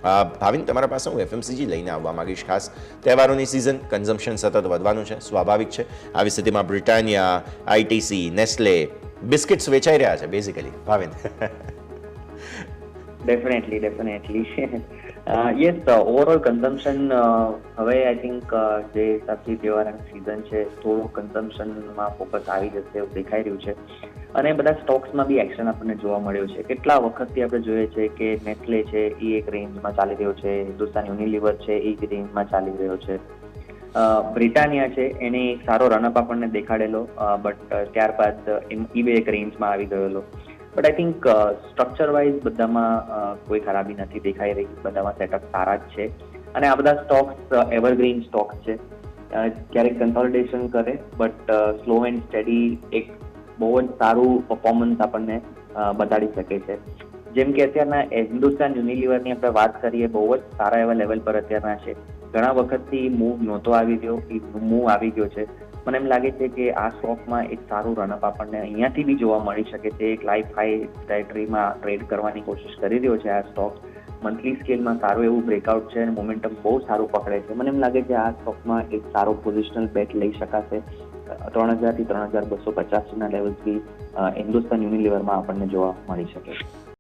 ભાવિન, તમારા પાસે હું FMCG લઈને આવવા માંગીશ. ખાસ તહેવારોની સિઝન, કન્ઝમ્પશન સતત વધવાનું છે, સ્વાભાવિક છે. આવી સ્થિતિમાં બ્રિટાનિયા, ITC, નેસ્લે બિસ્કિટ્સ વેચાઈ રહ્યા છે basically. Bhavin. Definitely yes, overall consumption હવે આઈ થિંક જે હિસાબથી તહેવારની સિઝન છે થોડું કન્ઝમ્પશનમાં ફોકસ આવી જશે એવું દેખાઈ રહ્યું છે. અને બધા સ્ટોક્સમાં બી એક્શન આપણને જોવા મળ્યું છે. કેટલા વખતથી આપણે જોઈએ છે કે નેસ્લે છે એ એક રેન્જમાં ચાલી રહ્યો છે, હિન્દુસ્તાન યુનિલિવર છે એ એક રેન્જમાં ચાલી રહ્યો છે, બ્રિટાનિયા છે એને એક સારો રનઅપ આપણને દેખાડેલો, બટ ત્યારબાદ એ બે એક રેન્જમાં આવી ગયેલો. But I think structure wise બધામાં કોઈ ખરાબી નથી દેખાઈ રહી, બધામાં સેટઅપ સારા જ છે. અને આ બધા સ્ટોક્સ એવરગ્રીન સ્ટોક્સ છે, ક્યારેક કન્સોલિડેશન કરે બટ સ્લો એન્ડ સ્ટડી એક બહુ જ સારું પરફોર્મન્સ આપણને બતાડી શકે છે. જેમ કે અત્યારના હિન્દુસ્તાન યુનિલિવરની આપણે વાત કરીએ, બહુ જ સારા એવા લેવલ પર અત્યારના છે. ઘણા વખતથી મૂવ નહોતો આવી ગયો, એ મૂવ આવી ગયો છે. મને એમ લાગે છે કે આ સ્ટોકમાં એક સારું રનઅપ આપણને અહીંયાથી બી જોવા મળી શકે છે. એક લાઈફ હાઈ ટેરેટરીમાં ટ્રેડ કરવાની કોશિશ કરી રહ્યો છે આ સ્ટોક. મંથલી સ્કેલમાં સારું એવું બ્રેકઆઉટ છે અને મોમેન્ટમ બહુ સારું પકડે છે. મને એમ લાગે છે આ સ્ટોકમાં એક સારો પોઝિશનલ બેટ લઈ શકાશે. 3000 થી 3250 ના લેવલ્સ બી હિન્દુસ્તાન યુનિલિવરમાં આપણને જોવા મળી શકે છે.